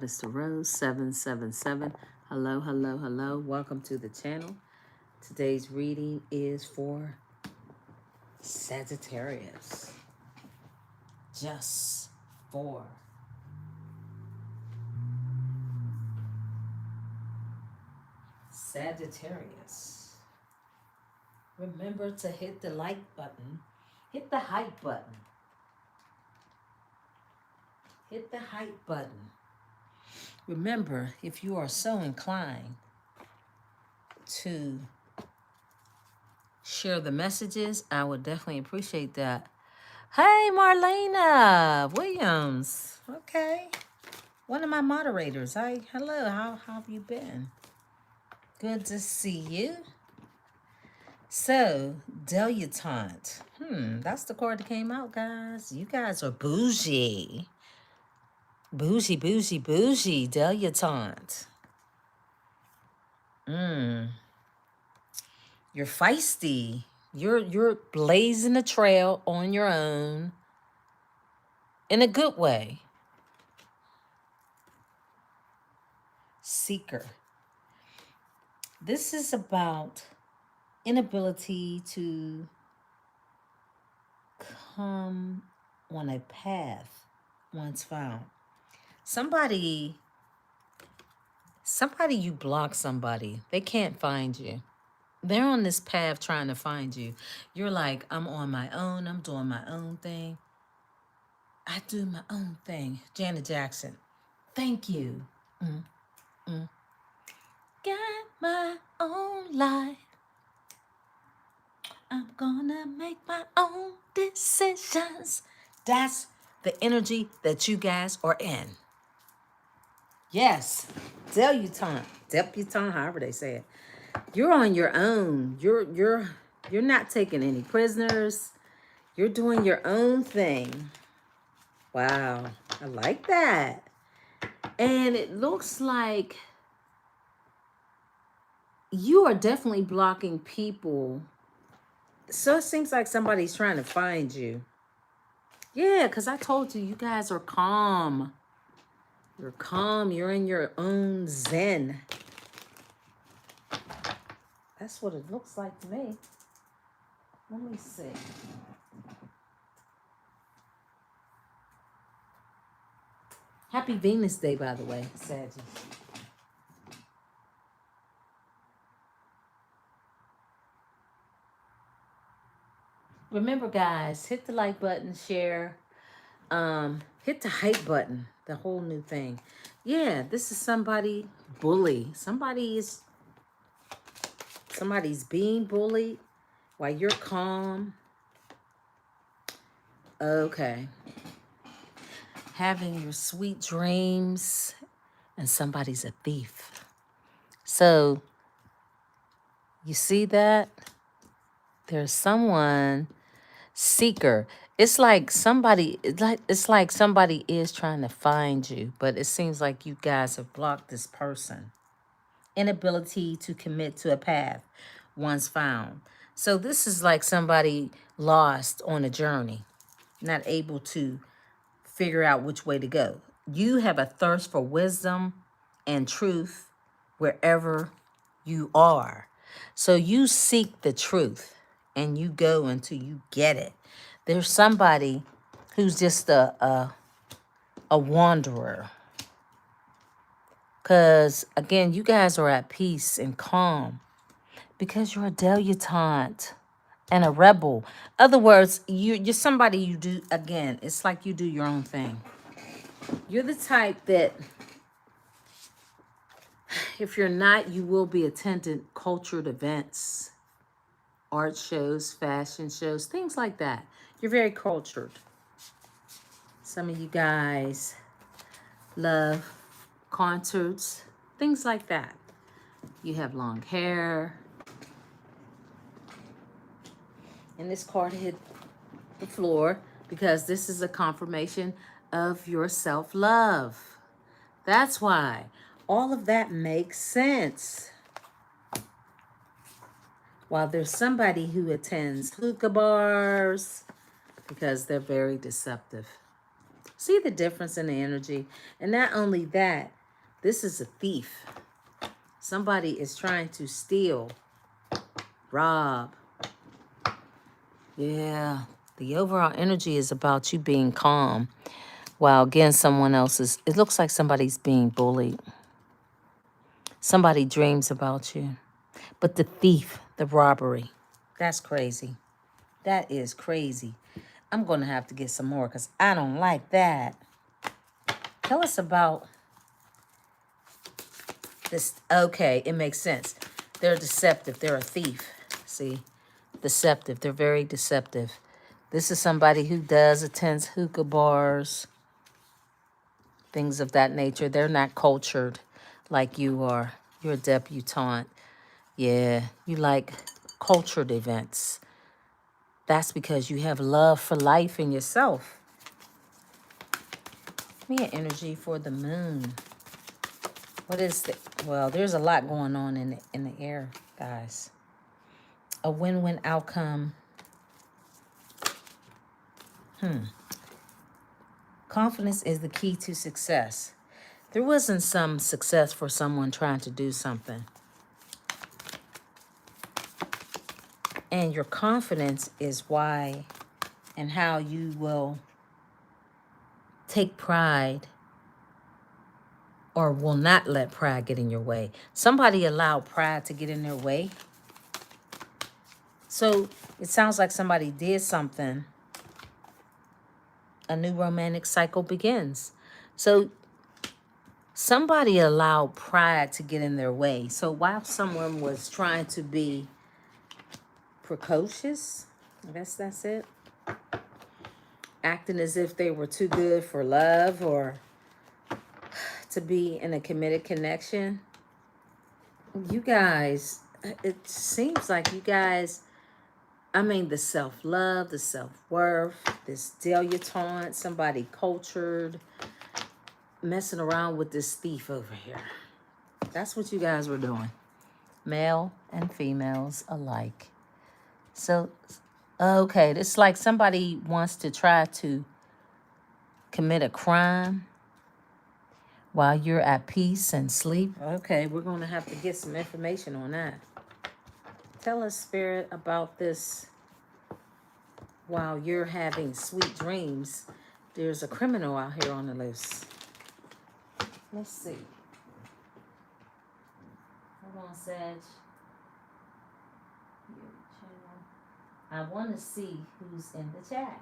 Mr. Rose 777. Hello, hello, hello. Welcome to the channel. Today's reading is for Sagittarius. Just for Sagittarius. Remember to hit the like button. Hit the hype button. Hit the hype button. Remember, if you are so inclined to share the messages, I would definitely appreciate that. Hey, Marlena Williams. Okay. One of my moderators. Hello, how have you been? Good to see you. So, dilettante. That's the card that came out, guys. You guys are bougie. Bougie, bougie, bougie. Dilettante. You're feisty. You're blazing a trail on your own in a good way. Seeker. This is about inability to come on a path once found. Somebody you block somebody. They can't find you. They're on this path trying to find you. You're like, I'm on my own. I'm doing my own thing. I do my own thing. Janet Jackson. Thank you. Got my own life. I'm gonna make my own decisions. That's the energy that you guys are in. Yes, debutante, however they say it. You're on your own. You're not taking any prisoners. You're doing your own thing. Wow, I like that. And it looks like you are definitely blocking people. So it seems like somebody's trying to find you. Yeah, because I told you, you guys are calm. You're calm. You're in your own zen. That's what it looks like to me. Let me see. Happy Venus Day, by the way, Sagittarius. Remember, guys, hit the like button, share, hit the hype button, the whole new thing. Yeah, this is somebody bully. Somebody's being bullied while you're calm. Okay. Having your sweet dreams and somebody's a thief. So, you see that? There's someone seeker. It's like somebody is trying to find you, but it seems like you guys have blocked this person. Inability to commit to a path once found. So this is like somebody lost on a journey, not able to figure out which way to go. You have a thirst for wisdom and truth wherever you are. So you seek the truth and you go until you get it. There's somebody who's just a wanderer. Because, again, you guys are at peace and calm because you're a dilettante and a rebel. Other words, you're somebody you do, again, it's like you do your own thing. You're the type that, if you're not, you will be attending cultured events, art shows, fashion shows, things like that. You're very cultured. Some of you guys love concerts, things like that. You have long hair. And this card hit the floor because this is a confirmation of your self-love. That's why all of that makes sense. While there's somebody who attends hookah bars because they're very deceptive. See the difference in the energy? And not only that, this is a thief. Somebody is trying to steal, rob. Yeah. The overall energy is about you being calm. While again, someone else is, it looks like somebody's being bullied. Somebody dreams about you. But the thief, the robbery, that's crazy. That is crazy. I'm going to have to get some more because I don't like that. Tell us about this. Okay, it makes sense. They're deceptive. They're a thief. See? Deceptive. They're very deceptive. This is somebody who does attend hookah bars, things of that nature. They're not cultured like you are. You're a debutante. Yeah, you like cultured events. That's because you have love for life and yourself. Give me an energy for the moon. What is the... Well, there's a lot going on in the air, guys. A win-win outcome. Confidence is the key to success. There wasn't some success for someone trying to do something. And your confidence is why and how you will take pride or will not let pride get in your way. Somebody allowed pride to get in their way. So it sounds like somebody did something. A new romantic cycle begins. So somebody allowed pride to get in their way. So while someone was trying to be precocious, I guess that's it, acting as if they were too good for love or to be in a committed connection, you guys, it seems like you guys, I mean, the self-love, the self-worth, this dilettante, somebody cultured, messing around with this thief over here. That's what you guys were doing. Male and females alike. So, okay, it's like somebody wants to try to commit a crime while you're at peace and sleep. Okay, we're going to have to get some information on that. Tell us, Spirit, about this. While you're having sweet dreams, there's a criminal out here on the loose. Let's see. Hold on, Sag. I want to see who's in the chat.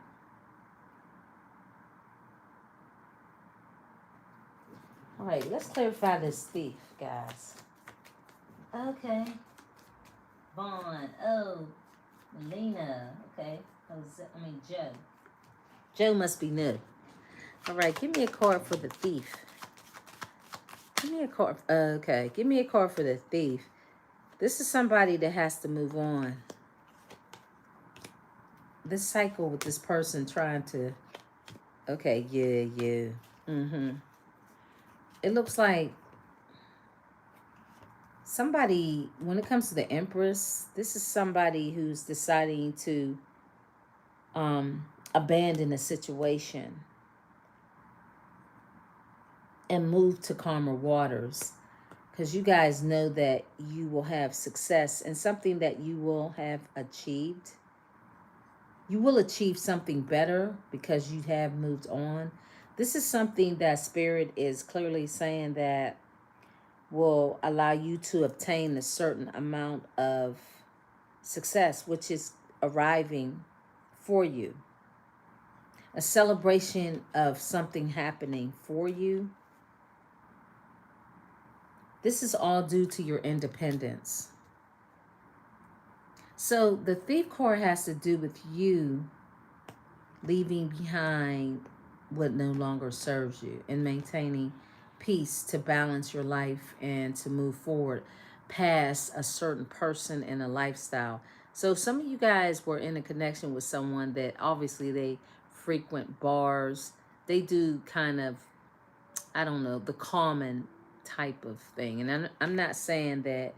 All right, let's clarify this thief, guys. Okay. Vaughn. Oh, Melina. Okay. Joe. Joe must be new. All right, give me a card for the thief. Give me a card. Okay, give me a card for the thief. This is somebody that has to move on. This cycle with this person trying to... Okay, yeah. It looks like somebody, when it comes to the Empress, this is somebody who's deciding to abandon a situation and move to calmer waters, because you guys know that you will have success and something that you will have achieved. You will achieve something better because you have moved on. This is something that Spirit is clearly saying that will allow you to obtain a certain amount of success, which is arriving for you. A celebration of something happening for you. This is all due to your independence. So the thief card has to do with you leaving behind what no longer serves you and maintaining peace to balance your life and to move forward past a certain person and a lifestyle. So some of you guys were in a connection with someone that obviously they frequent bars. They do kind of, I don't know, the common type of thing. And I'm not saying that,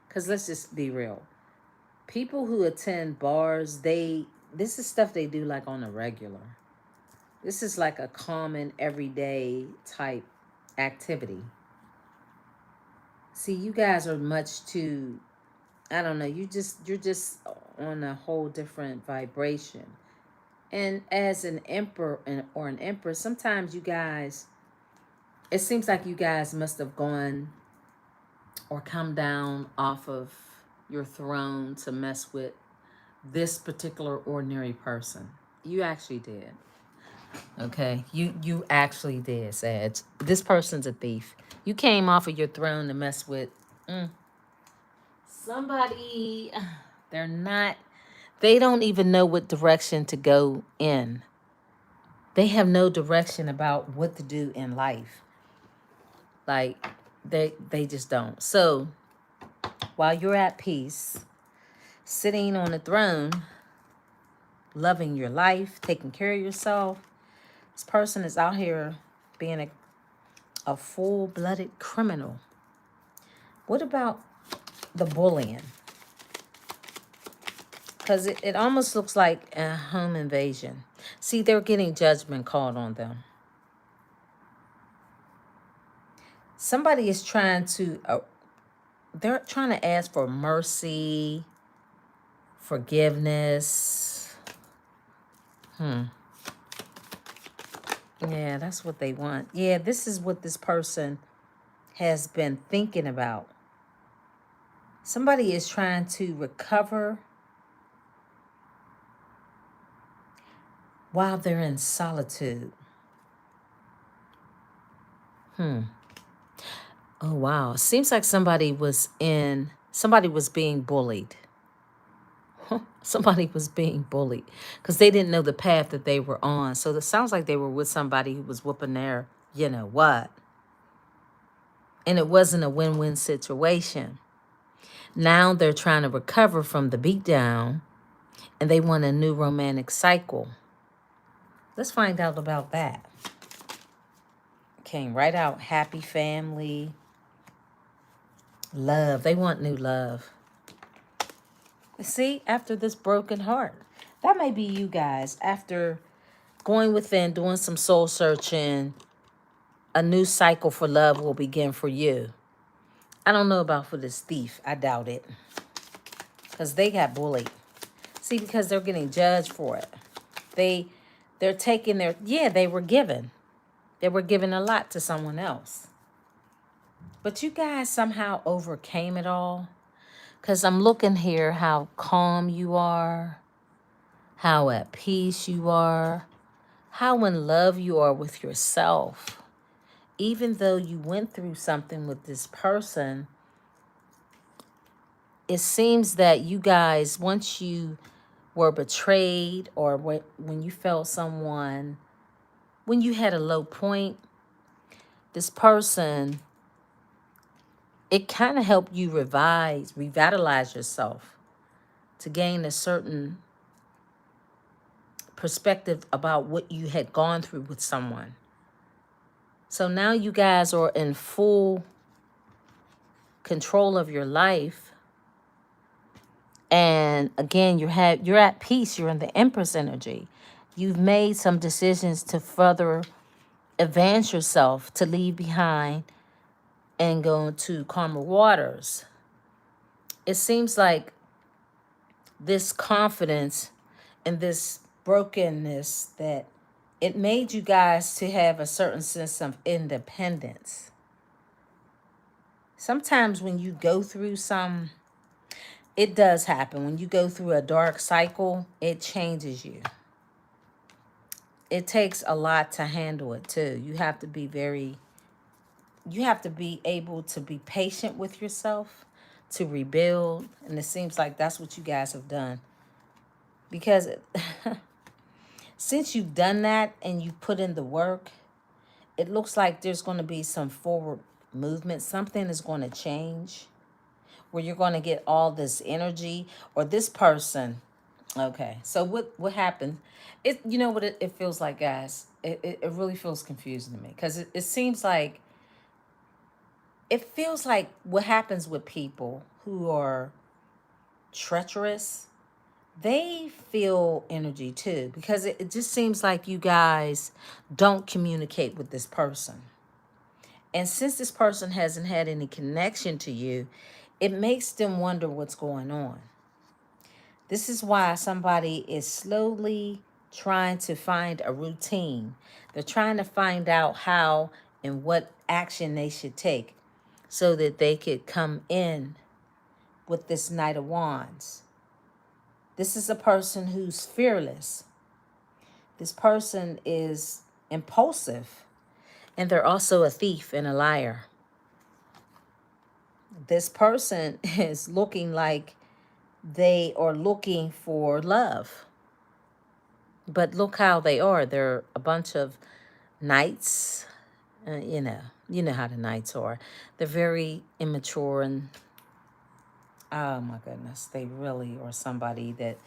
because let's just be real. People who attend bars, this is stuff they do like on a regular. This is like a common everyday type activity. See, you guys are much too, I don't know, you're just on a whole different vibration. And as an emperor or an empress, sometimes you guys, it seems like you guys must have gone or come down off of your throne to mess with this particular ordinary person. You actually did. Okay, you actually did, Sag. This person's a thief. You came off of your throne to mess with somebody. They're not. They don't even know what direction to go in. They have no direction about what to do in life. Like they just don't. So while you're at peace, sitting on a throne, loving your life, taking care of yourself, this person is out here being a full-blooded criminal. What about the bullying? Because it almost looks like a home invasion. See, they're getting judgment called on them. Somebody is trying to, they're trying to ask for mercy, forgiveness. Yeah, that's what they want. Yeah, this is what this person has been thinking about. Somebody is trying to recover while they're in solitude. Oh, wow. Seems like somebody was being bullied. Somebody was being bullied because they didn't know the path that they were on. So it sounds like they were with somebody who was whooping their, you know what. And it wasn't a win-win situation. Now they're trying to recover from the beatdown and they want a new romantic cycle. Let's find out about that. Came right out. Happy family. Love. They want new love. See, after this broken heart. That may be you guys. After going within, doing some soul searching, a new cycle for love will begin for you. I don't know about for this thief. I doubt it. Because they got bullied. See, because they're getting judged for it. They're taking their, yeah, they were given. They were given a lot to someone else. But you guys somehow overcame it all. Because I'm looking here how calm you are, how at peace you are, how in love you are with yourself. Even though you went through something with this person, it seems that you guys, once you were betrayed or when you felt someone, when you had a low point, this person, it kind of helped you revitalize yourself to gain a certain perspective about what you had gone through with someone. So now you guys are in full control of your life. And again, you're at peace. You're in the Empress energy. You've made some decisions to further advance yourself, to leave behind and go into calmer waters. It seems like this confidence and this brokenness that it made you guys to have a certain sense of independence. Sometimes when you go through it does happen. When you go through a dark cycle, it changes you. It takes a lot to handle it too. You have to be able to be patient with yourself, to rebuild. And it seems like that's what you guys have done. Because since you've done that and you put in the work, it looks like there's going to be some forward movement. Something is going to change where you're going to get all this energy or this person. Okay, so what happened? You know what it feels like, guys? It really feels confusing to me because it seems like, it feels like what happens with people who are treacherous, they feel energy too, because it just seems like you guys don't communicate with this person. And since this person hasn't had any connection to you, it makes them wonder what's going on. This is why somebody is slowly trying to find a routine. They're trying to find out how and what action they should take so that they could come in with this Knight of Wands. This is a person who's fearless. This person is impulsive, and they're also a thief and a liar. This person is looking like they are looking for love. But look how they are. They're a bunch of knights. You know how the knights are. They're very immature and, oh my goodness, they really are somebody that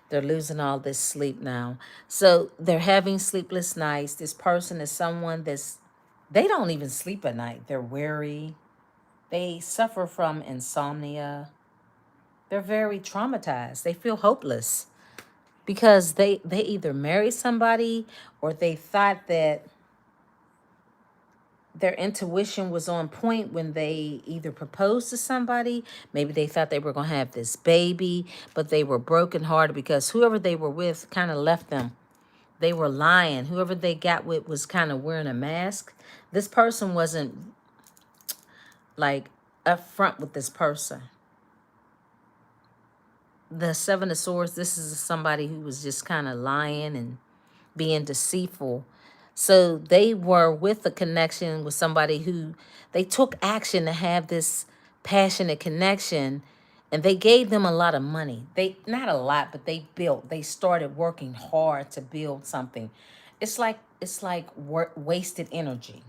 they're losing all this sleep now. So they're having sleepless nights. This person is someone they don't even sleep at night. They're weary. They suffer from insomnia. They're very traumatized. They feel hopeless because they either married somebody or they thought that their intuition was on point when they either proposed to somebody. Maybe they thought they were going to have this baby, but they were brokenhearted because whoever they were with kind of left them. They were lying. Whoever they got with was kind of wearing a mask. This person wasn't like upfront with this person. The Seven of Swords, this is somebody who was just kind of lying and being deceitful. So they were with a connection with somebody who they took action to have this passionate connection, and they gave them a lot of money. They, not a lot, but they started working hard to build something. It's like wasted energy.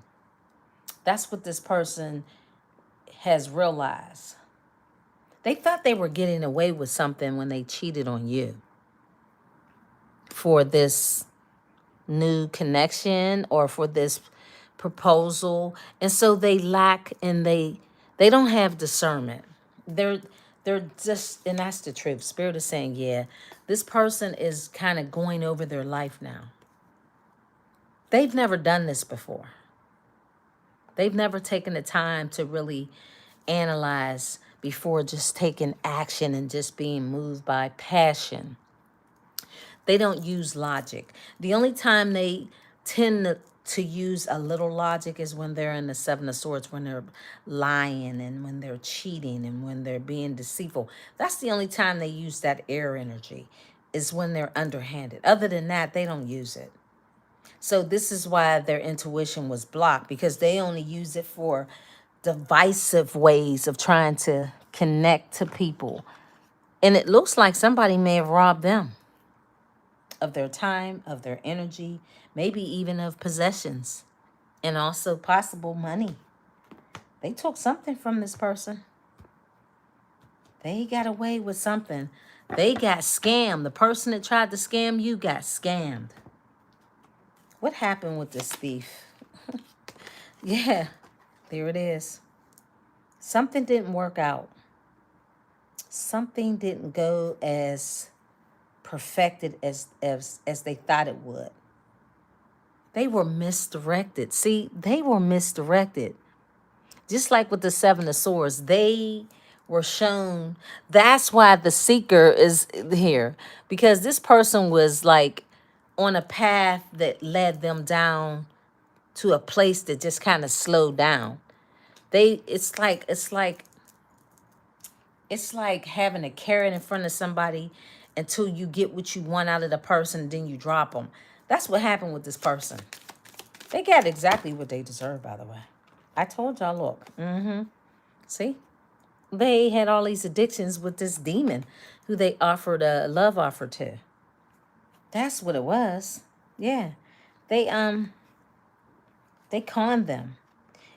That's what this person has realized. They thought they were getting away with something when they cheated on you for this new connection or for this proposal. And so they lack, and they don't have discernment. They're they're just, and that's the truth. Spirit is saying, yeah, this person is kind of going over their life now. They've never done this before. They've never taken the time to really analyze before just taking action and just being moved by passion. They don't use logic. The only time they tend to use a little logic is when they're in the Seven of Swords, when they're lying and when they're cheating and when they're being deceitful. That's the only time they use that air energy, is when they're underhanded. Other than that, they don't use it. So this is why their intuition was blocked, because they only use it for divisive ways of trying to connect to people. And it looks like somebody may have robbed them of their time, of their energy, maybe even of possessions, and also possible money. They took something from this person. They got away with something. They got scammed. The person that tried to scam you got scammed. What happened with this thief? Yeah, there it is. Something didn't work out. Something didn't go as perfected as they thought it would. They were misdirected. See, they were misdirected. Just like with the Seven of Swords, they were shown. That's why the seeker is here. Because this person was like on a path that led them down to a place that just kind of slowed down. It's like having a carrot in front of somebody until you get what you want out of the person, then you drop them. That's what happened with this person. They got exactly what they deserve, by the way. I told y'all, look. See? They had all these addictions with this demon who they offered a love offer to. That's what it was. Yeah. They conned them.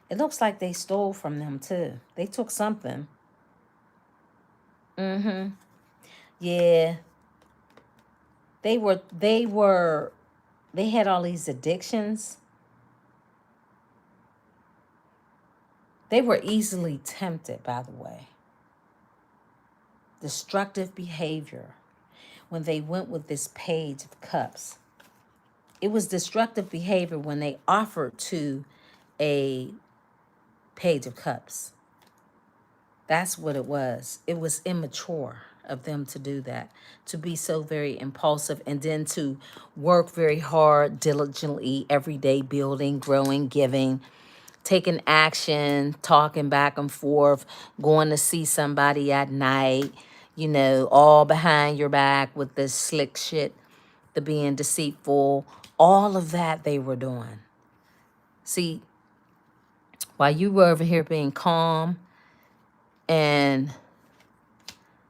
It looks like they stole from them too. They took something. Yeah. They had all these addictions. They were easily tempted, by the way. Destructive behavior. when they went with this Page of Cups. It was destructive behavior when they offered to a Page of Cups. That's what it was. It was immature of them to do that, to be so very impulsive, and then to work very hard, diligently, every day, building, growing, giving, taking action, talking back and forth, going to see somebody at night, you know, all behind your back with this slick shit, the being deceitful, all of that they were doing. See, while you were over here being calm and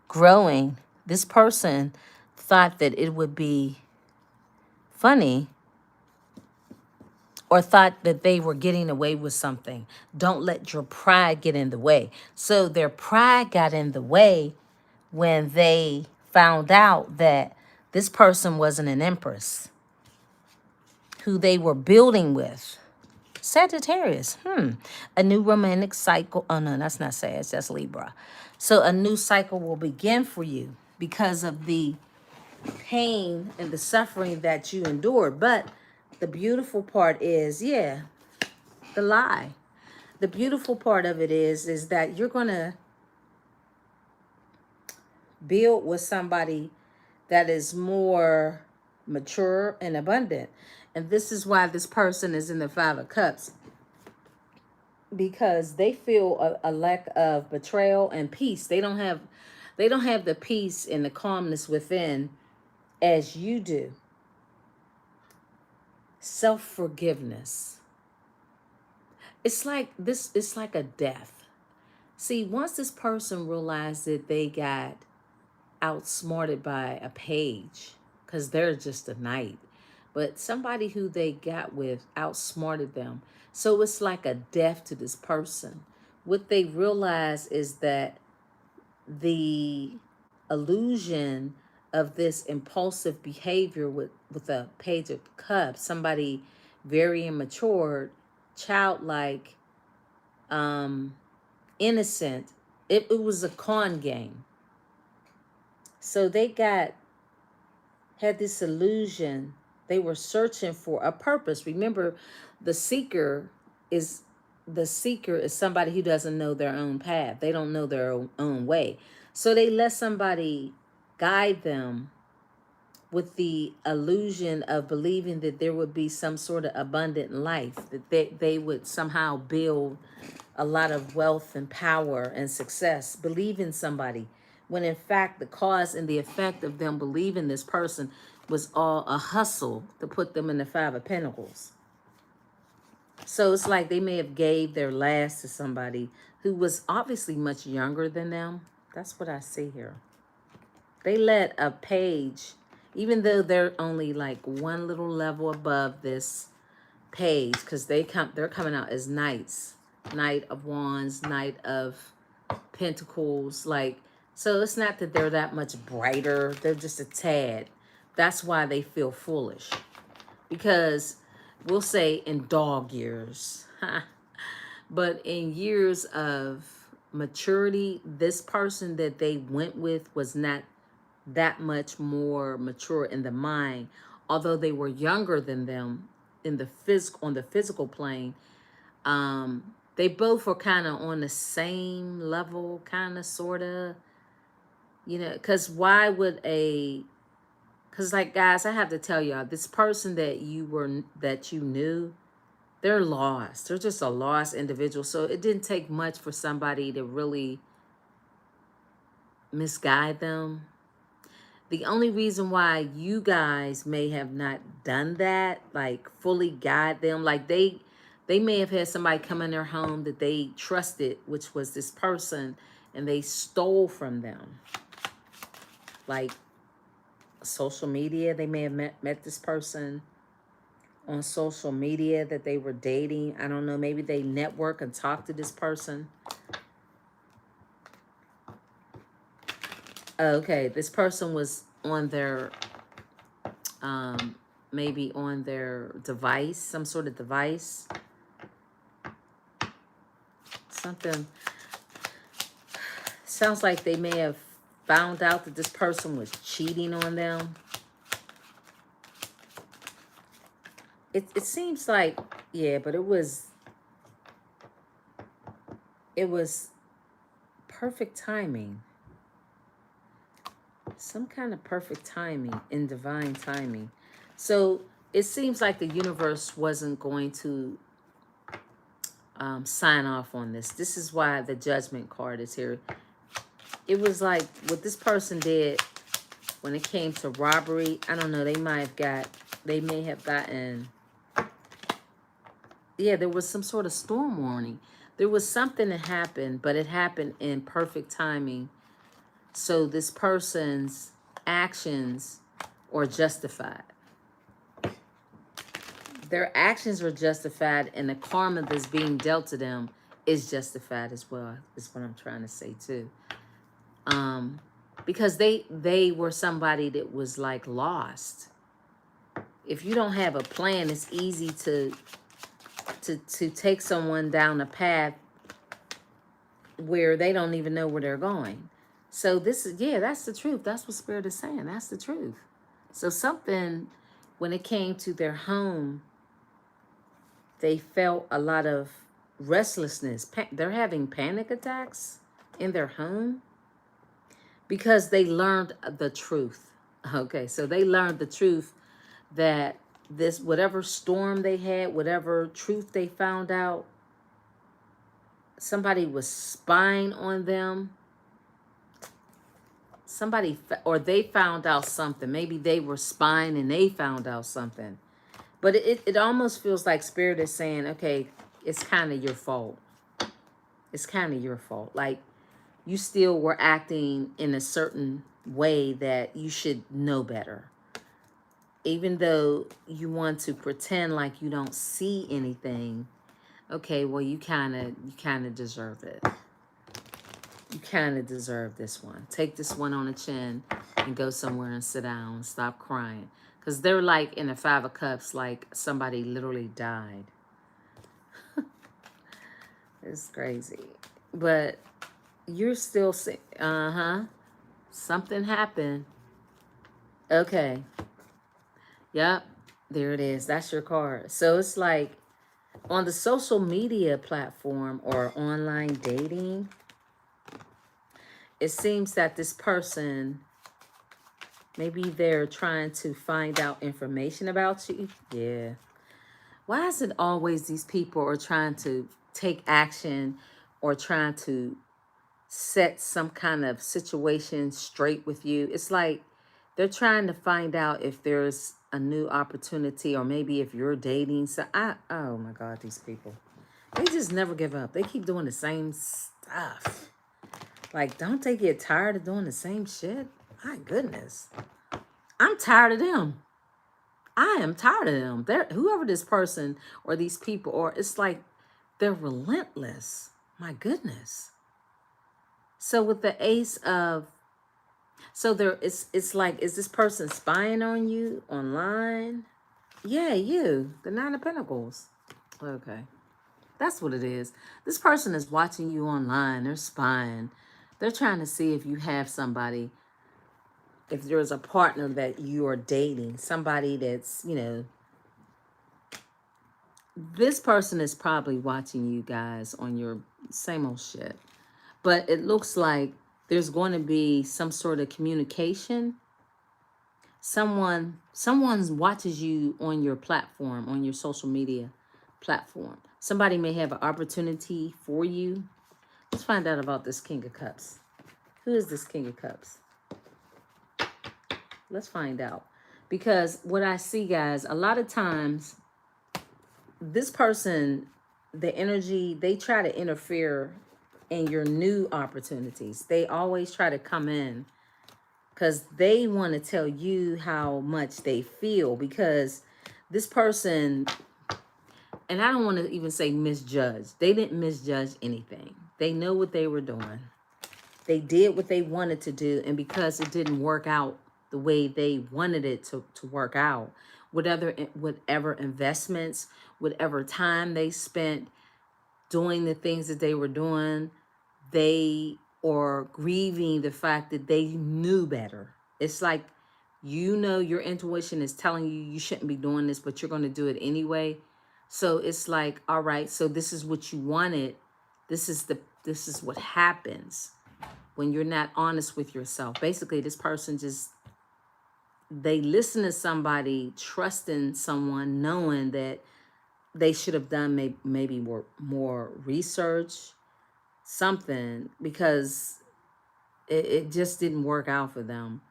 growing, this person thought that it would be funny, or thought that they were getting away with something. Don't let your pride get in the way. So their pride got in the way when they found out that this person wasn't an empress who they were building with. Sagittarius, a new romantic cycle. Oh no, that's not Sag, that's Libra. So a new cycle will begin for you because of the pain and the suffering that you endured. But the beautiful part is, yeah, the lie. The beautiful part of it is that you're going to build with somebody that is more mature and abundant. And this is why this person is in the Five of Cups, because they feel a lack of betrayal and peace. They don't have the peace and the calmness within as you do. Self-forgiveness. It's like this, it's like a death. See, once this person realized that they got outsmarted by a page, because they're just a knight, but somebody who they got with outsmarted them. So it's like a death to this person. What they realize is that the illusion of this impulsive behavior with a Page of Cups, somebody very immature, childlike, innocent, it was a con game. So they had this illusion. They were searching for a purpose. Remember, the seeker is somebody who doesn't know their own path. They don't know their own way. So they let somebody guide them with the illusion of believing that there would be some sort of abundant life, that they would somehow build a lot of wealth and power and success. Believe in somebody, when in fact the cause and the effect of them believing this person was all a hustle to put them in the Five of Pentacles. So it's like they may have gave their last to somebody who was obviously much younger than them. That's what I see here. They let a page, even though they're only like one little level above this page, because they're coming out as knights. Knight of Wands, Knight of Pentacles. Like, so it's not that they're that much brighter. They're just a tad. That's why they feel foolish. Because we'll say in dog years, but in years of maturity, this person that they went with was not that much more mature in the mind, although they were younger than them in the on the physical plane. They both were kind of on the same level, kind of, sort of, you know, because why would because like, guys, I have to tell y'all, this person that you knew, they're lost. They're just a lost individual. So it didn't take much for somebody to really misguide them. The only reason why you guys may have not done that, like fully guide them, like they may have had somebody come in their home that they trusted, which was this person, and they stole from them. Like social media, they may have met this person on social media that they were dating. I don't know, maybe they network and talk to this person. Okay, this person was on their, maybe on their device, some sort of device. Something, sounds like they may have found out that this person was cheating on them. It seems like, yeah, but it was perfect timing. Some kind of perfect timing in divine timing. So it seems like the universe wasn't going to sign off on this. This is why the judgment card is here. It was like what this person did when it came to robbery. I don't know. They may have gotten, yeah, there was some sort of storm warning. There was something that happened, but it happened in perfect timing. So this person's actions are justified. Their actions were justified, and the karma that's being dealt to them is justified as well, is what I'm trying to say too. Because they were somebody that was like lost. If you don't have a plan, it's easy to take someone down a path where they don't even know where they're going. So this is, yeah, that's the truth. That's what Spirit is saying. That's the truth. So something, when it came to their home, they felt a lot of restlessness. They're having panic attacks in their home because they learned the truth. Okay, so they learned the truth that this, whatever storm they had, whatever truth they found out, somebody was spying on them. Somebody, or they found out something. Maybe they were spying and they found out something. But it almost feels like Spirit is saying, okay, it's kind of your fault. It's kind of your fault. Like, you still were acting in a certain way that you should know better. Even though you want to pretend like you don't see anything, okay, well, you kind of deserve it. You kind of deserve this one. Take this one on the chin and go somewhere and sit down and stop crying. Because they're like in the Five of Cups, like somebody literally died. It's crazy. But you're still saying, something happened. Okay. Yep. There it is. That's your card. So it's like on the social media platform or online dating, it seems that this person, maybe they're trying to find out information about you. Yeah. Why is it always these people are trying to take action or trying to set some kind of situation straight with you? It's like they're trying to find out if there's a new opportunity, or maybe if you're dating. So oh my God, these people, they just never give up. They keep doing the same stuff. Like, don't they get tired of doing the same shit? My goodness. I'm tired of them. I am tired of them. Whoever this person or these people are, it's like they're relentless. My goodness. So with the Ace of, so it's like, is this person spying on you online? Yeah, you. The Nine of Pentacles. Okay. That's what it is. This person is watching you online. They're spying. They're trying to see if you have somebody, if there's a partner that you are dating, somebody that's, this person is probably watching you guys on your same old shit. But it looks like there's going to be some sort of communication. Someone watches you on your platform, on your social media platform. Somebody may have an opportunity for you. Let's find out about this King of Cups. Who is this King of Cups? Let's find out. Because what I see, guys, a lot of times, this person, the energy, they try to interfere in your new opportunities. They always try to come in because they want to tell you how much they feel. Because this person, and I don't want to even say misjudge. They didn't misjudge anything. They know what they were doing. They did what they wanted to do. And because it didn't work out the way they wanted it to work out, whatever investments, whatever time they spent doing the things that they were doing, they or grieving the fact that they knew better. It's like, you know, your intuition is telling you you shouldn't be doing this, but you're going to do it anyway. So it's like, all right, so this is what you wanted. This is what happens when you're not honest with yourself. Basically, this person just, they listen to somebody, trusting someone, knowing that they should have done maybe more research, something, because it just didn't work out for them.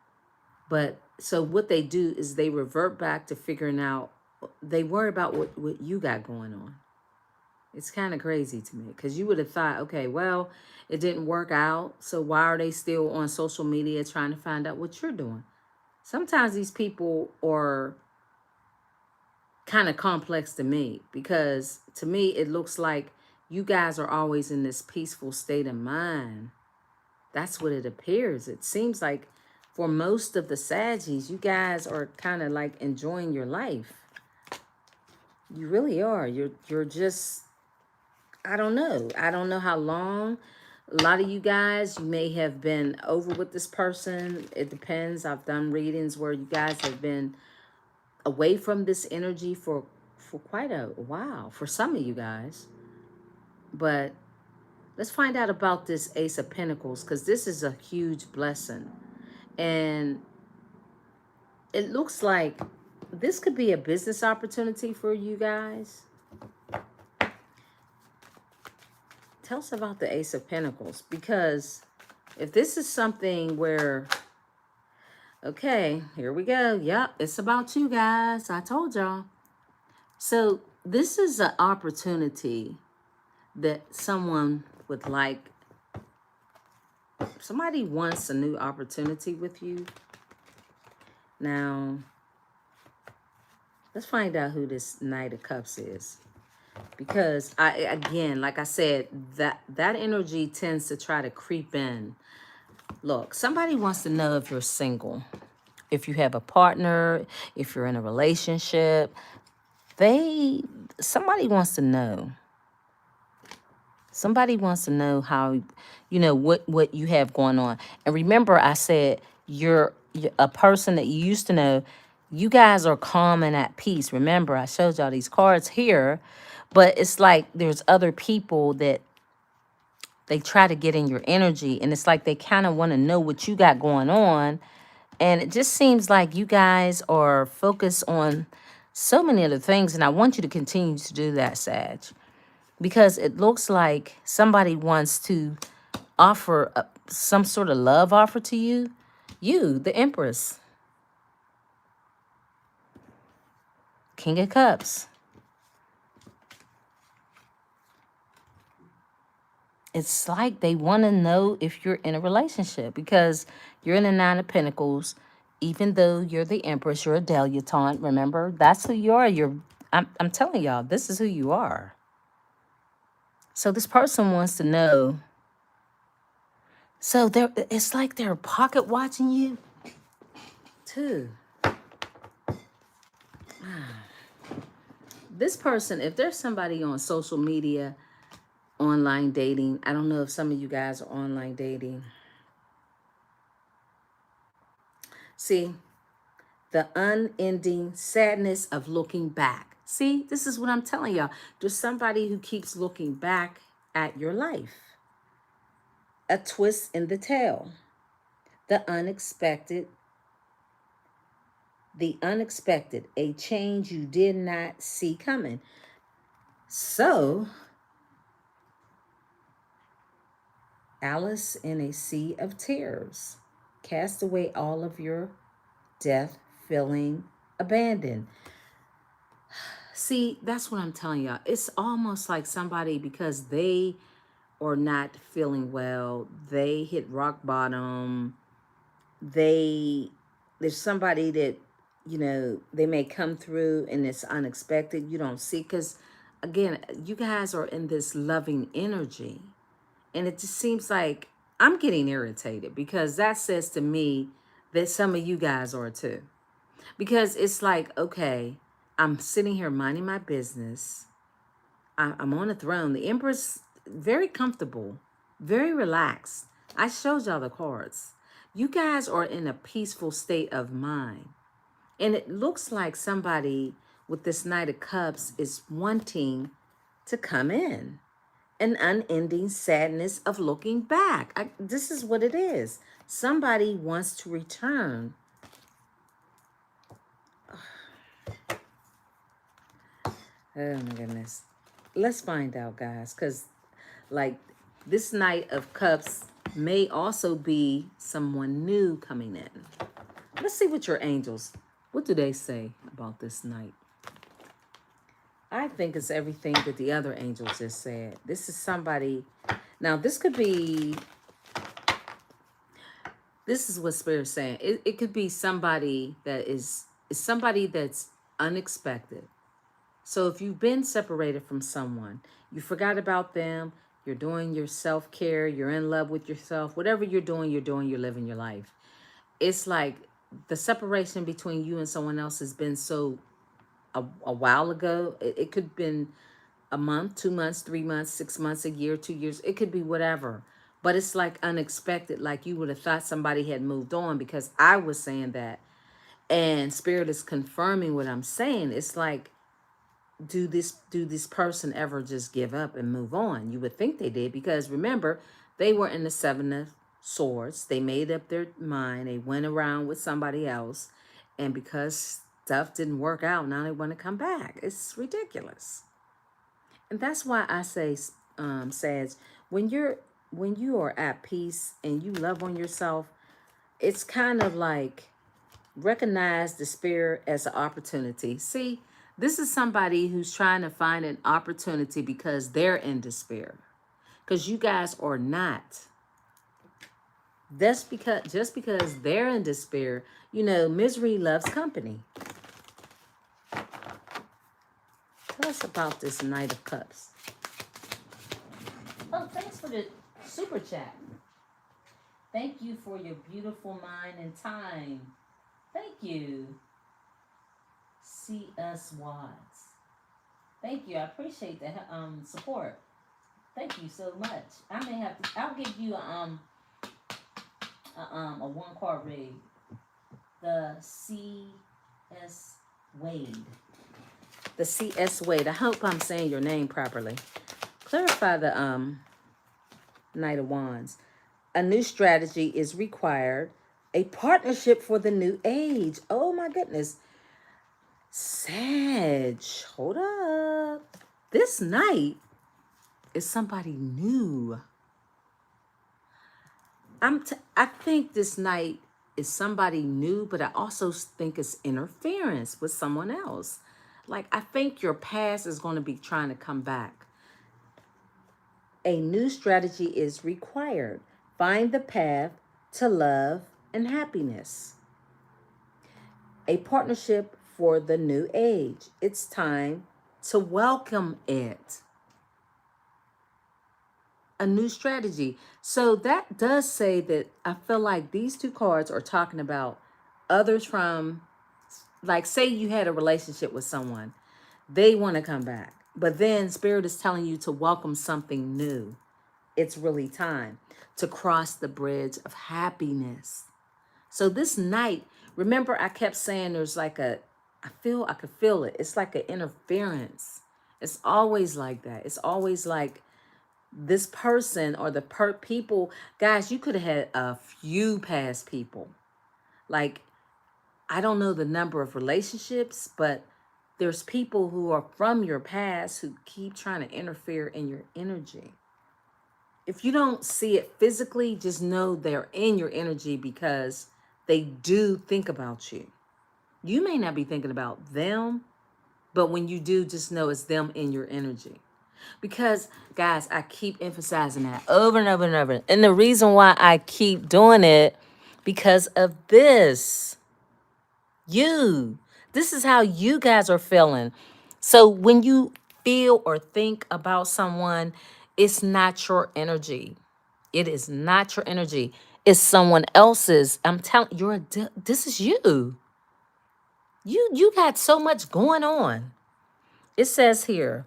But so what they do is they revert back to figuring out, they worry about what you got going on. It's kind of crazy to me, because you would have thought, okay, well, it didn't work out, so why are they still on social media trying to find out what you're doing? Sometimes these people are kind of complex to me, because to me it looks like you guys are always in this peaceful state of mind. That's what it appears. It seems like for most of the Saggies, you guys are kind of like enjoying your life. You really are. You're just, I don't know. I don't know how long. A lot of you guys, you may have been over with this person. It depends. I've done readings where you guys have been away from this energy for quite a while, for some of you guys. But let's find out about this Ace of Pentacles, because this is a huge blessing. And it looks like this could be a business opportunity for you guys. Tell us about the Ace of Pentacles, because if this is something where, okay, here we go. Yep, it's about you guys. I told y'all. So this is an opportunity that someone would like. Somebody wants a new opportunity with you. Now, let's find out who this Knight of Cups is. Because again, like I said, that energy tends to try to creep in. Look, somebody wants to know if you're single, if you have a partner, if you're in a relationship. Somebody wants to know. Somebody wants to know how, you know, what you have going on. And remember, I said you're a person that you used to know. You guys are calm and at peace. Remember, I showed y'all these cards here. But it's like there's other people that they try to get in your energy. And it's like they kind of want to know what you got going on. And it just seems like you guys are focused on so many other things. And I want you to continue to do that, Sag. Because it looks like somebody wants to offer some sort of love offer to you. You, the Empress. King of Cups. It's like they want to know if you're in a relationship, because you're in the Nine of Pentacles. Even though you're the Empress, you're a dilettante. Remember, that's who you are. I'm telling y'all, this is who you are. So this person wants to know. So it's like they're pocket watching you too. This person, if there's somebody on social media, online dating, I don't know if some of you guys are online dating. See, the unending sadness of looking back. See, this is what I'm telling y'all. There's somebody who keeps looking back at your life. A twist in the tale. The unexpected, a change you did not see coming. So, Alice in a sea of tears. Cast away all of your death, feeling abandoned. See, that's what I'm telling y'all. It's almost like somebody, because they are not feeling well, they hit rock bottom. There's somebody that, you know, they may come through and it's unexpected. You don't see, because again, you guys are in this loving energy. And it just seems like I'm getting irritated, because that says to me that some of you guys are too. Because it's like, okay, I'm sitting here minding my business. I'm on a throne. The Empress, very comfortable, very relaxed. I showed y'all the cards. You guys are in a peaceful state of mind. And it looks like somebody with this Knight of Cups is wanting to come in. An unending sadness of looking back. This is what it is. Somebody wants to return. Oh my goodness. Let's find out, guys, because like this Knight of Cups may also be someone new coming in. Let's see what your angels, what do they say about this night? I think it's everything that the other angels just said. This is somebody, now this could be, this is what Spirit's saying. It could be somebody that is somebody that's unexpected. So if you've been separated from someone, you forgot about them, you're doing your self-care, you're in love with yourself, whatever you're doing, you're living your life. It's like the separation between you and someone else has been so a while ago. It could have been a month, 2 months, 3 months, 6 months, a year, 2 years. It could be whatever. But it's like unexpected, like you would have thought somebody had moved on, because I was saying that. And Spirit is confirming what I'm saying. It's like, do this person ever just give up and move on? You would think they did, because remember, they were in the Seven of Swords. They made up their mind. They went around with somebody else, and because stuff didn't work out, now they want to come back. It's ridiculous. And that's why I say, Sag, when you are at peace and you love on yourself, it's kind of like recognize despair as an opportunity. See, this is somebody who's trying to find an opportunity because they're in despair. Because you guys are not. Just because they're in despair, you know, misery loves company. Tell us about this Knight of Cups. Oh, thanks for the super chat. Thank you for your beautiful mind and time. Thank you. See us Wads. Thank you. I appreciate the support. Thank you so much. I may have to, I'll give you a 1-card read. The C.S. Wade. The C.S. Wade. I hope I'm saying your name properly. Clarify the Knight of Wands. A new strategy is required. A partnership for the new age. Oh my goodness. Sag, hold up. This Knight is somebody new. I think this Knight is somebody new, but I also think it's interference with someone else. Like, I think your past is going to be trying to come back. A new strategy is required. Find the path to love and happiness. A partnership for the new age. It's time to welcome it. A new strategy. So that does say that I feel like these two cards are talking about others from, like, say you had a relationship with someone. They want to come back. But then Spirit is telling you to welcome something new. It's really time to cross the bridge of happiness. So this Knight, remember I kept saying there's like I could feel it. It's like an interference. It's always like that. It's always like this person or the people, guys, you could have had a few past people. Like, I don't know the number of relationships, but there's people who are from your past who keep trying to interfere in your energy. If you don't see it physically, just know they're in your energy because they do think about you. You may not be thinking about them, but when you do, just know it's them in your energy. Because, guys, I keep emphasizing that over and over and over. And the reason why I keep doing it, because of this. This is how you guys are feeling. So when you feel or think about someone, it's not your energy. It is not your energy. It's someone else's. I'm telling you, this is you. You got so much going on. It says here,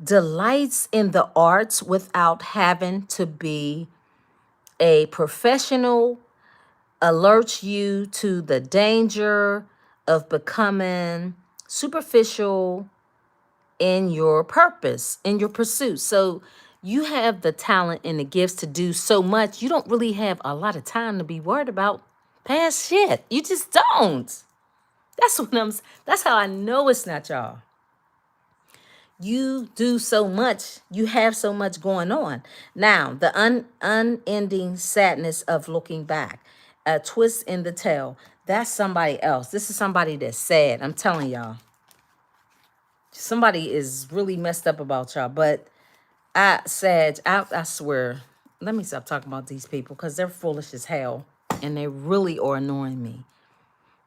delights in the arts without having to be A professional alerts you to the danger of becoming superficial in your purpose, in your pursuit. So you have the talent and the gifts to do so much. You don't really have a lot of time to be worried about past shit. You just don't. That's how I know it's not y'all. You do so much. You have so much going on. Now, the unending sadness of looking back, a twist in the tail. That's somebody else. This is somebody that's sad. I'm telling y'all. Somebody is really messed up about y'all. But I swear, let me stop talking about these people because they're foolish as hell. And they really are annoying me.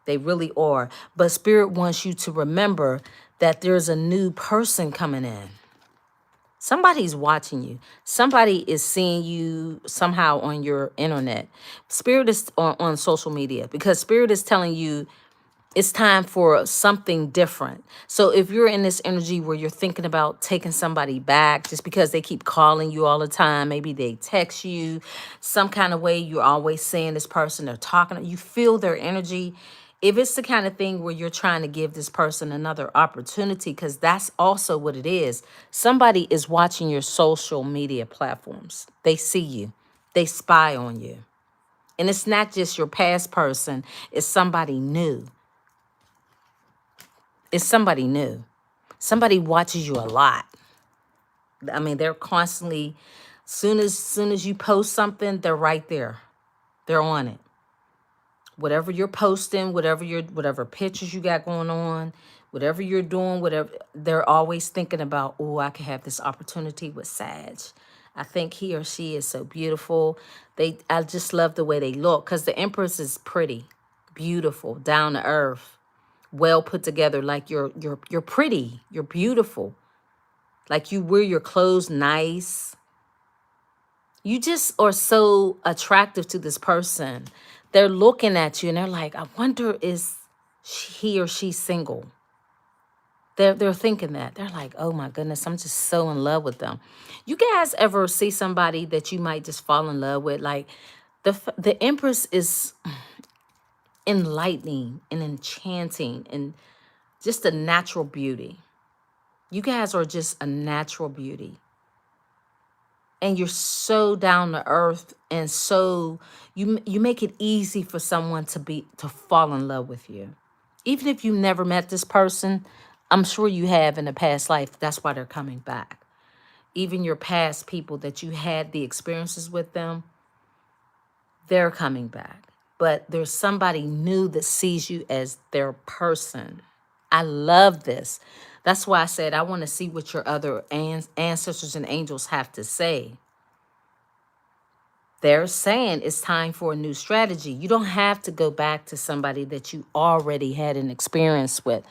They really are. But Spirit wants you to remember that there's a new person coming in. Somebody's watching you. Somebody is seeing you somehow on your internet. Spirit is on social media because Spirit is telling you it's time for something different. So if you're in this energy where you're thinking about taking somebody back just because they keep calling you all the time, maybe they text you some kind of way, you're always seeing this person, they're talking, you feel their energy. If it's the kind of thing where you're trying to give this person another opportunity, because that's also what it is. Somebody is watching your social media platforms. They see you. They spy on you. And it's not just your past person. It's somebody new. It's somebody new. Somebody watches you a lot. I mean, they're constantly, soon as you post something, they're right there. They're on it. Whatever you're posting, whatever pictures you got going on, whatever you're doing, whatever, they're always thinking about, oh, I could have this opportunity with Sag. I think he or she is so beautiful. I just love the way they look because the Empress is pretty, beautiful, down to earth, well put together. Like you're pretty, you're beautiful. Like you wear your clothes nice. You just are so attractive to this person. They're looking at you and they're like, I wonder is he or she single? They're thinking that. They're like, oh my goodness, I'm just so in love with them. You guys ever see somebody that you might just fall in love with? Like the Empress is enlightening and enchanting and just a natural beauty. You guys are just a natural beauty. And you're so down to earth and so you make it easy for someone to fall in love with you. Even if you never met this person, I'm sure you have in a past life. That's why they're coming back. Even your past people that you had the experiences with them, they're coming back. But there's somebody new that sees you as their person. I love this. That's why I said I want to see what your other ancestors and angels have to say. They're saying it's time for a new strategy. You don't have to go back to somebody that you already had an experience with.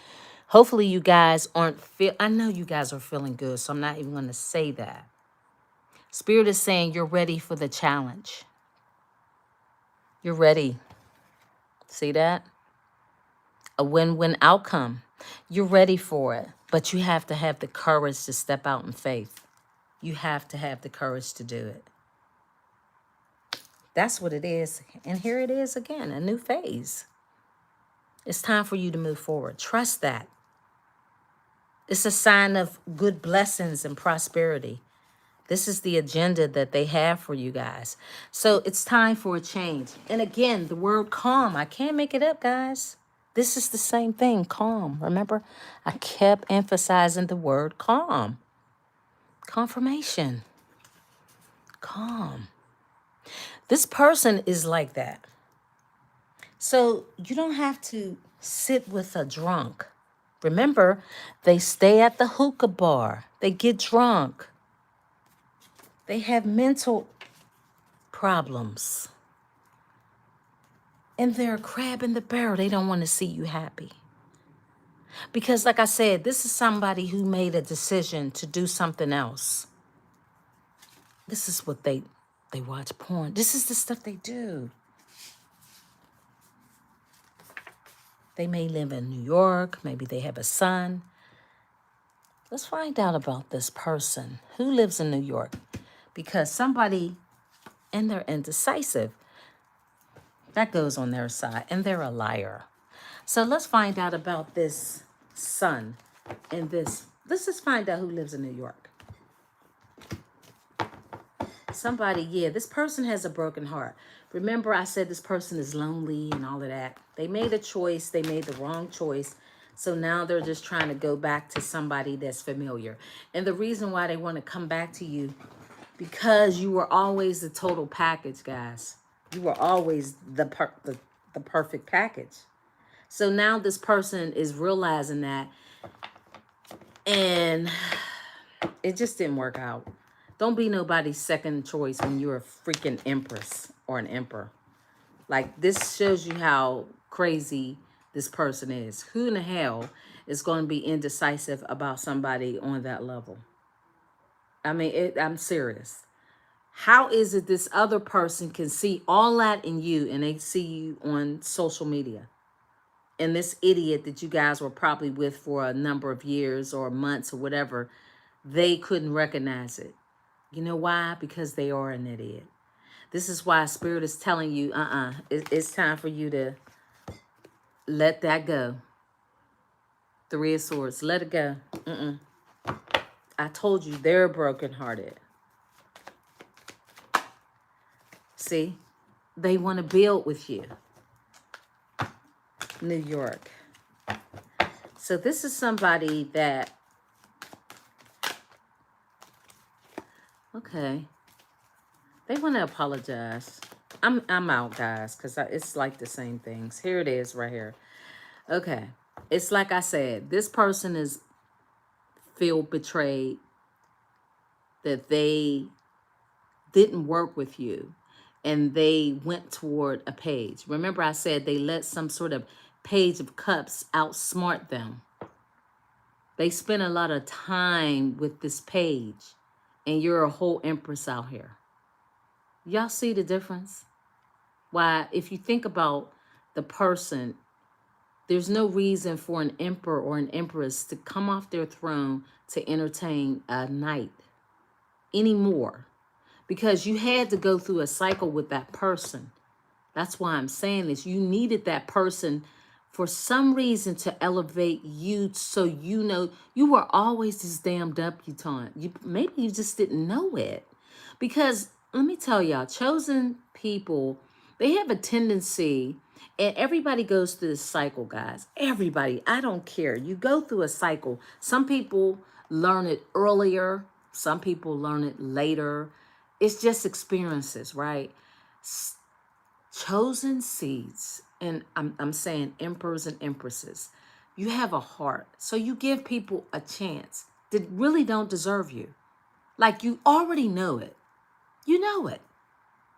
Hopefully you guys I know you guys are feeling good, so I'm not even going to say that. Spirit is saying you're ready for the challenge. You're ready. See that? A win-win outcome. You're ready for it, but you have to have the courage to step out in faith. You have to have the courage to do it. That's what it is. And here it is again, a new phase. It's time for you to move forward. Trust that. It's a sign of good blessings and prosperity. This is the agenda that they have for you guys. So it's time for a change. And again, the word calm, I can't make it up, guys. This is the same thing, calm. Remember, I kept emphasizing the word calm. Confirmation. Calm. This person is like that. So you don't have to sit with a drunk. Remember, they stay at the hookah bar. They get drunk. They have mental problems. And they're a crab in the barrel. They don't want to see you happy. Because like I said, this is somebody who made a decision to do something else. This is what they watch porn. This is the stuff they do. They may live in New York. Maybe they have a son. Let's find out about this person who lives in New York. Because somebody and they're indecisive. That goes on their side, and they're a liar. So let's find out about this Sun and this. Let's just find out who lives in New York. Somebody, yeah, this person has a broken heart. Remember, I said this person is lonely and all of that. They made a choice. They made the wrong choice. So now they're just trying to go back to somebody that's familiar. And the reason why they want to come back to you, because you were always the total package, guys. You were always the perfect package. So now this person is realizing that, and it just didn't work out. Don't be nobody's second choice when you're a freaking empress or an emperor. Like, this shows you how crazy this person is. Who in the hell is going to be indecisive about somebody on that level? I mean, I'm serious. How is it this other person can see all that in you and they see you on social media? And this idiot that you guys were probably with for a number of years or months or whatever, they couldn't recognize it. You know why? Because they are an idiot. This is why Spirit is telling you, it's time for you to let that go. Three of Swords, let it go. I told you they're brokenhearted. See? They want to build with you. New York. So this is somebody that, okay, they want to apologize. I'm out, guys, because it's like the same things. Here it is right here. Okay. It's like I said, this person is feel betrayed that they didn't work with you and they went toward a page. Remember I said they let some sort of page of cups outsmart them. They spent a lot of time with this page and you're a whole empress out here. Y'all see the difference? Why, if you think about the person, there's no reason for an emperor or an empress to come off their throne to entertain a knight anymore, because you had to go through a cycle with that person. That's why I'm saying this. You needed that person for some reason to elevate you, so you know you were always this damn debutante. Maybe you just didn't know it. Because let me tell y'all, chosen people, they have a tendency, and everybody goes through this cycle, guys. Everybody, I don't care. You go through a cycle. Some people learn it earlier. Some people learn it later. It's just experiences, right? Chosen seeds, and I'm saying emperors and empresses, you have a heart. So you give people a chance that really don't deserve you. Like, you already know it. You know it.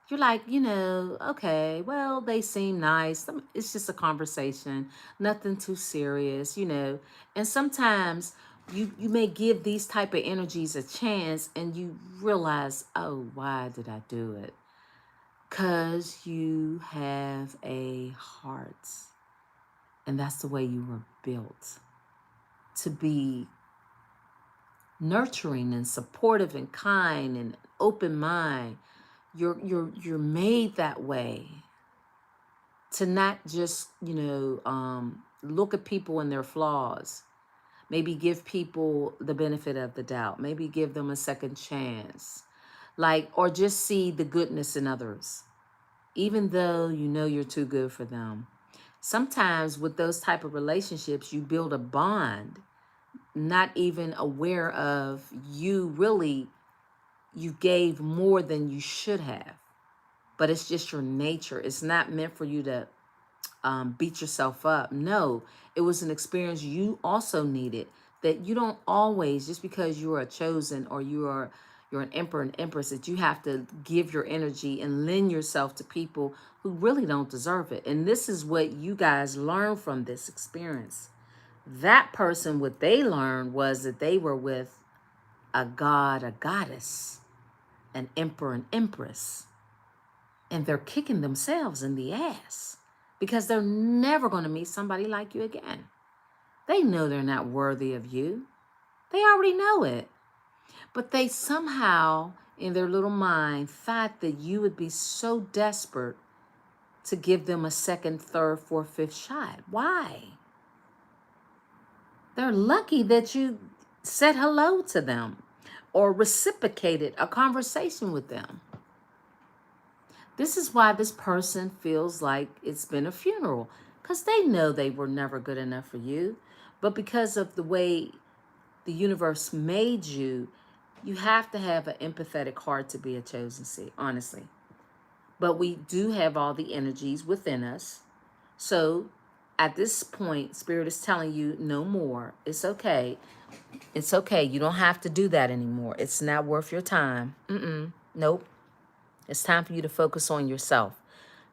You're like, okay, well, they seem nice. It's just a conversation, nothing too serious, And sometimes you may give these type of energies a chance and you realize, oh, why did I do it? Because you have a heart. And that's the way you were built, to be nurturing and supportive and kind and open mind. You're made that way to not just, look at people and their flaws. Maybe give people the benefit of the doubt. Maybe give them a second chance. Or just see the goodness in others, even though you know you're too good for them. Sometimes with those type of relationships, you build a bond, not even aware of you gave more than you should have. But it's just your nature. It's not meant for you to beat yourself up. No, it was an experience you also needed, that you don't always, just because you are a chosen or you're an emperor and empress, that you have to give your energy and lend yourself to people who really don't deserve it. And this is what you guys learn from this experience. That person, what they learned was that they were with a god, a goddess, an emperor and empress. And they're kicking themselves in the ass because they're never going to meet somebody like you again. They know they're not worthy of you. They already know it. But they somehow in their little mind thought that you would be so desperate to give them a second, third, fourth, fifth shot. Why? They're lucky that you said hello to them or reciprocated a conversation with them. This is why this person feels like it's been a funeral, because they know they were never good enough for you. But because of the way the universe made you, you have to have an empathetic heart to be a chosen seed, honestly. But we do have all the energies within us. So at this point, Spirit is telling you no more. It's okay. It's okay. You don't have to do that anymore. It's not worth your time. Nope. It's time for you to focus on yourself.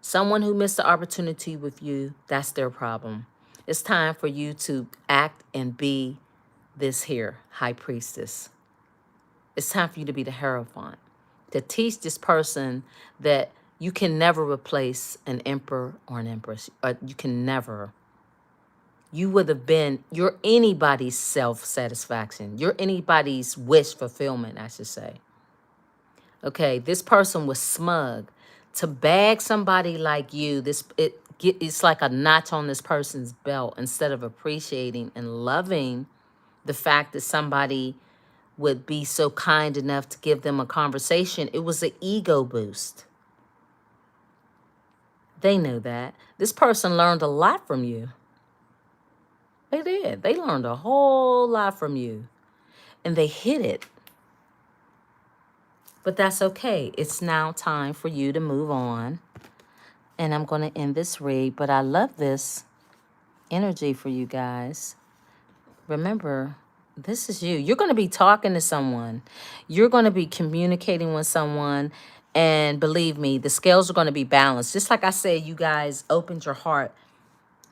Someone who missed the opportunity with you, that's their problem. It's time for you to act and be this here high priestess. It's time for you to be the Hierophant, to teach this person that you can never replace an emperor or an empress. You can never. You would have been, you're anybody's self-satisfaction. You're anybody's wish fulfillment, I should say. Okay, this person was smug. To bag somebody like you, it's like a notch on this person's belt instead of appreciating and loving the fact that somebody would be so kind enough to give them a conversation. It was an ego boost. They know that. This person learned a lot from you. They did. They learned a whole lot from you. And they hid it. But that's okay. It's now time for you to move on. And I'm going to end this read. But I love this energy for you guys. Remember, this is you. You're going to be talking to someone. You're going to be communicating with someone. And believe me, the scales are going to be balanced. Just like I said, you guys opened your heart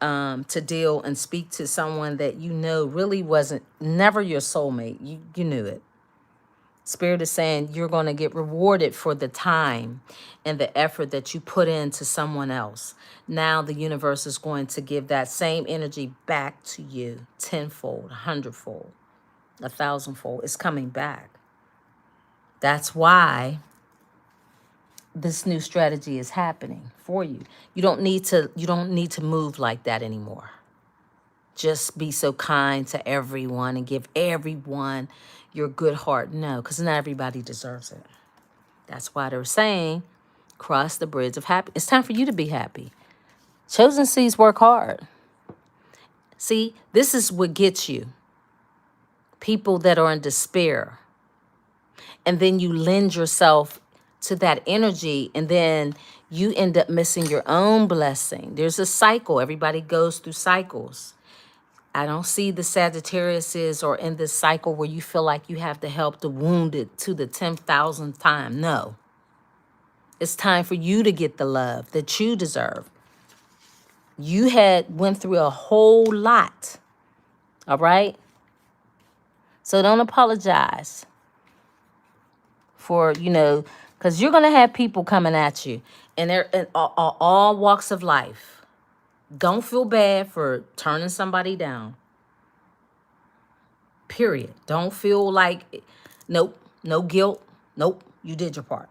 to deal and speak to someone that you know really wasn't, never your soulmate. You knew it. Spirit is saying you're going to get rewarded for the time and the effort that you put into someone else. Now the universe is going to give that same energy back to you tenfold, hundredfold, 1,000-fold. It's coming back. That's why this new strategy is happening for you. You don't need to move like that anymore. Just be so kind to everyone and give everyone your good heart. No, because not everybody deserves it. That's why they're saying, cross the bridge of happy. It's time for you to be happy. Chosen seeds work hard. See, this is what gets you. People that are in despair. And then you lend yourself to that energy, and then you end up missing your own blessing. There's a cycle. Everybody goes through cycles. I don't see the Sagittariuses or in this cycle where you feel like you have to help the wounded to the 10,000th time. No. It's time for you to get the love that you deserve. You went through a whole lot. All right? So don't apologize for, because you're going to have people coming at you. And they're in all walks of life. Don't feel bad for turning somebody down. Period. Don't feel like, nope, no guilt. Nope, you did your part.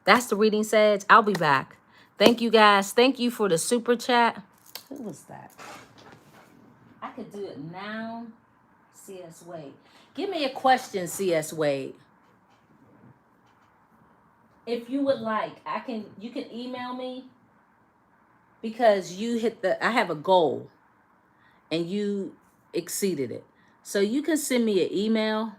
That's the reading, Sag. I'll be back. Thank you, guys. Thank you for the super chat. Who was that? I could do it now. C.S. Wade. Give me a question, C.S. Wade. If you would like, you can email me because I have a goal and you exceeded it. So you can send me an email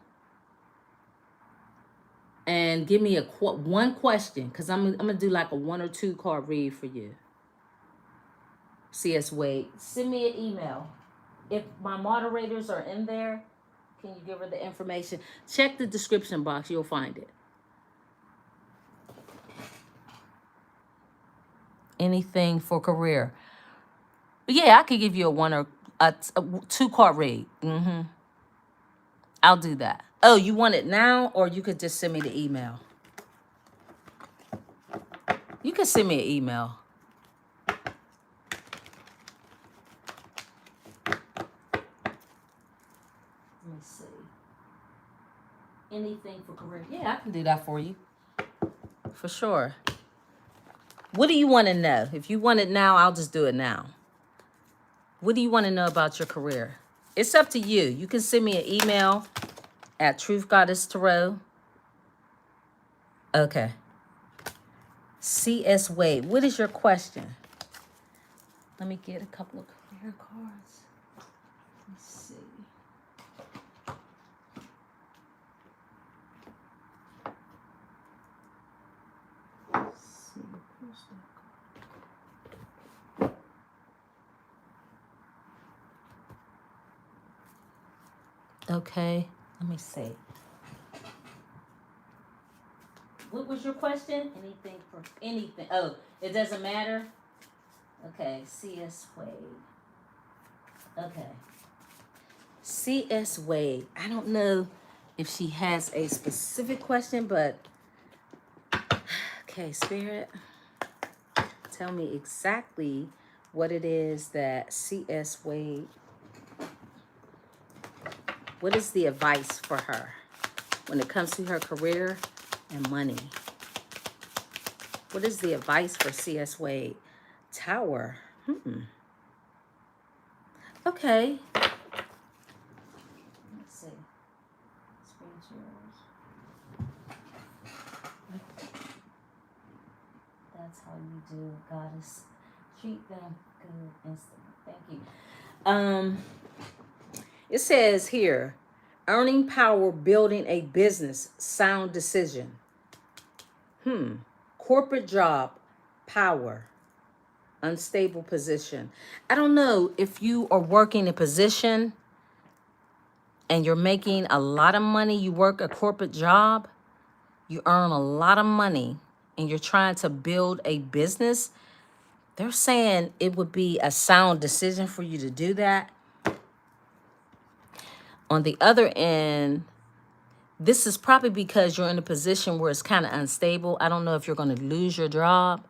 and give me one question, because I'm going to do like a 1 or 2 card read for you. C.S. Wade, send me an email. If my moderators are in there, can you give her the information? Check the description box. You'll find it. Anything for career. But yeah, I could give you a 1 or a 2 card read. I'll do that. Oh, you want it now, or you could just send me the email? You can send me an email. Let me see. Anything for career? Yeah, I can do that for you. For sure. What do you want to know? If you want it now, I'll just do it now. What do you want to know about your career? It's up to you. You can send me an email at Truth Goddess Tarot. Okay. C.S. Wade, what is your question? Let me get a couple of career cards. Let's see. Okay, let me see. What was your question? Anything for anything? Oh, it doesn't matter? Okay, C.S. Wade. Okay. C.S. Wade. I don't know if she has a specific question, but okay, Spirit, tell me exactly what it is that C.S. Wade, what is the advice for her when it comes to her career and money? What is the advice for C.S. Wade? Tower. Okay. Let's see. That's how you do, Goddess. Treat them good instantly. Thank you. It says here, earning power, building a business, sound decision. Corporate job, power, unstable position. I don't know if you are working a position and you're making a lot of money, you work a corporate job, you earn a lot of money, and you're trying to build a business. They're saying it would be a sound decision for you to do that. On the other end, this is probably because you're in a position where it's kind of unstable. I don't know if you're going to lose your job.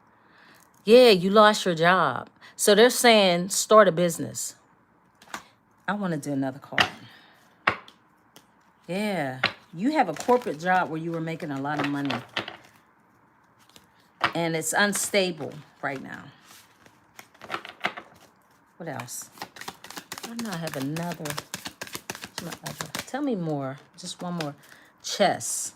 Yeah, you lost your job. So they're saying start a business. I want to do another card. Yeah, you have a corporate job where you were making a lot of money. And it's unstable right now. What else? I know I have another. Tell me more. Just one more. Chess.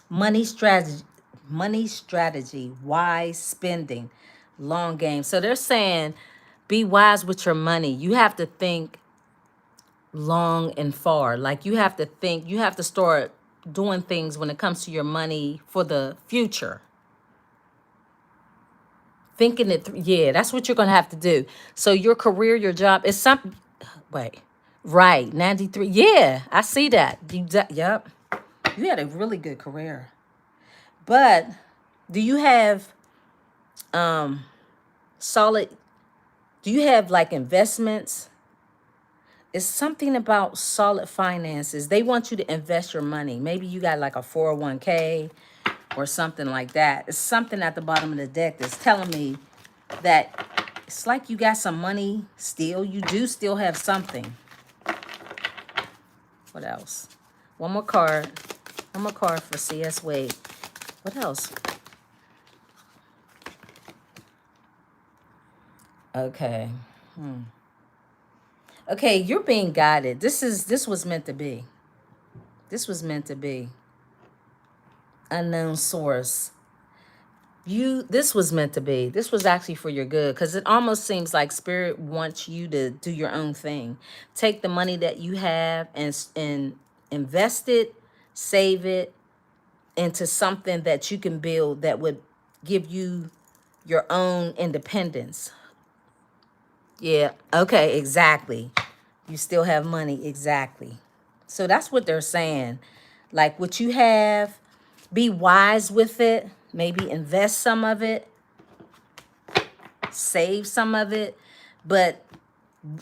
Money strategy. Money strategy. Wise spending. Long game. So they're saying be wise with your money. You have to think long and far. Like you have to think. You have to start doing things when it comes to your money for the future. Thinking it through. Yeah, that's what you're going to have to do. So your career, your job is something. Wait. Right, 93. Yeah, I see that. Yep. You had a really good career. But do you have solid, do you have like investments? It's something about solid finances. They want you to invest your money. Maybe you got like a 401k or something like that. It's something at the bottom of the deck that's telling me that it's like you got some money still. You do still have something. What else? One more card. One more card for C.S. Wade. What else? Okay. Okay, you're being guided. This was meant to be. This was meant to be. Unknown source. This was meant to be. This was actually for your good, because it almost seems like Spirit wants you to do your own thing. Take the money that you have and invest it, save it into something that you can build that would give you your own independence. Yeah, okay, exactly. You still have money, exactly. So that's what they're saying. Like what you have, be wise with it. Maybe invest some of it, save some of it, but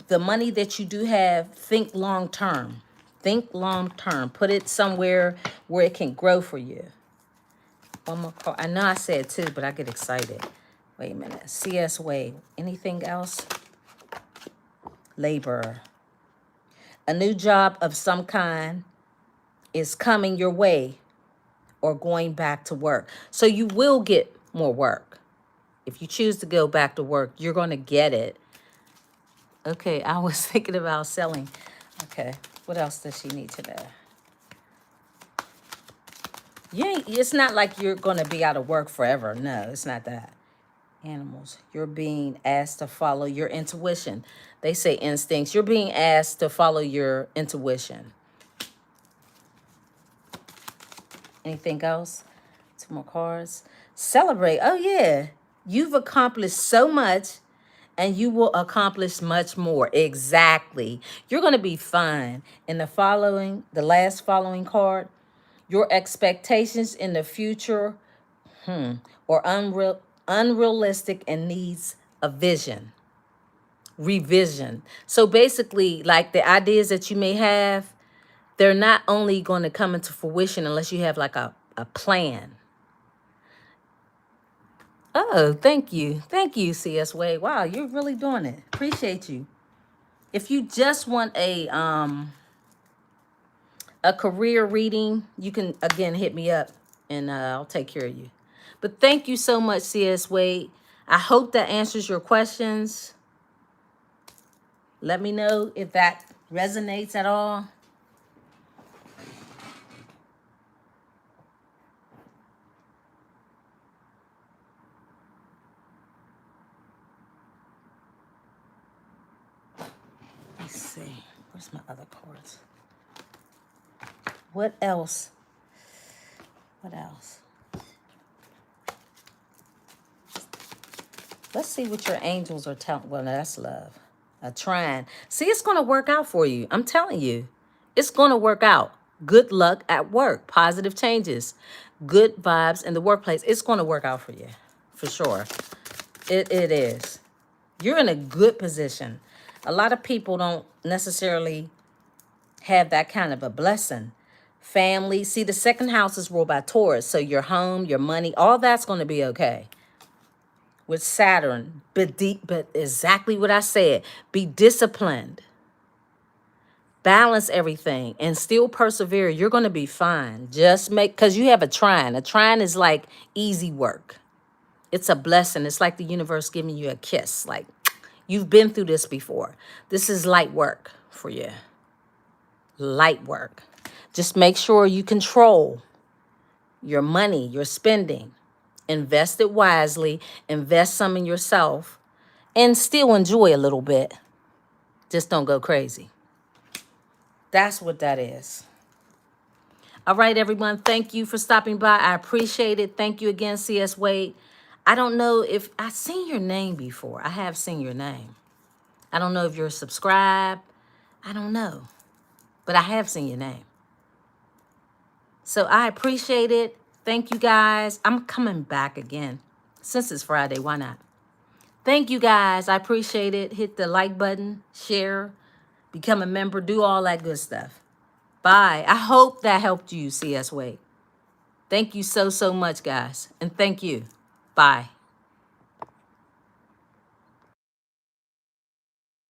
the money that you do have, think long term. Think long term. Put it somewhere where it can grow for you. One more card. I know I said two, but I get excited. Wait a minute. C.S. Wade. Anything else? Laborer. A new job of some kind. is coming your way or going back to work. So you will get more work. If you choose to go back to work, you're going to get it. Okay, I was thinking about selling. Okay, what else does she need to know? It's not like you're going to be out of work forever. No, it's not that. Animals, you're being asked to follow your intuition. They say instincts. You're being asked to follow your intuition. Anything else? Two more cards. Celebrate. Oh, yeah. You've accomplished so much and you will accomplish much more. Exactly. You're going to be fine. In the last following card, your expectations in the future or unrealistic and needs a revision. So basically, like the ideas that you may have, they're not only going to come into fruition unless you have like a plan. Oh, thank you. Thank you, CS Wade. Wow, you're really doing it. Appreciate you. If you just want a career reading, you can, again, hit me up and I'll take care of you. But thank you so much, CS Wade. I hope that answers your questions. Let me know if that resonates at all. Let's see. Where's my other cards? What else? What else? Let's see what your angels are telling. Well, no, that's love. A trine. See, it's going to work out for you. I'm telling you. It's going to work out. Good luck at work. Positive changes. Good vibes in the workplace. It's going to work out for you. For sure. It is. You're in a good position. A lot of people don't necessarily have that kind of a blessing. Family. See, the second house is ruled by Taurus. So your home, your money, all that's going to be okay. With Saturn, but exactly what I said. Be disciplined. Balance everything and still persevere. You're going to be fine. Just because you have a trine. A trine is like easy work. It's a blessing. It's like the universe giving you a kiss. Like, you've been through this before. This is light work for you. Light work. Just make sure you control your money, your spending. Invest it wisely. Invest some in yourself. And still enjoy a little bit. Just don't go crazy. That's what that is. All right, everyone. Thank you for stopping by. I appreciate it. Thank you again, CS Wade. I don't know if I've seen your name before. I have seen your name. I don't know if you're subscribed. I don't know. But I have seen your name. So I appreciate it. Thank you, guys. I'm coming back again. Since it's Friday, why not? Thank you, guys. I appreciate it. Hit the like button, share, become a member, do all that good stuff. Bye. I hope that helped you, CS Wade. Thank you so much, guys. And thank you. Bye.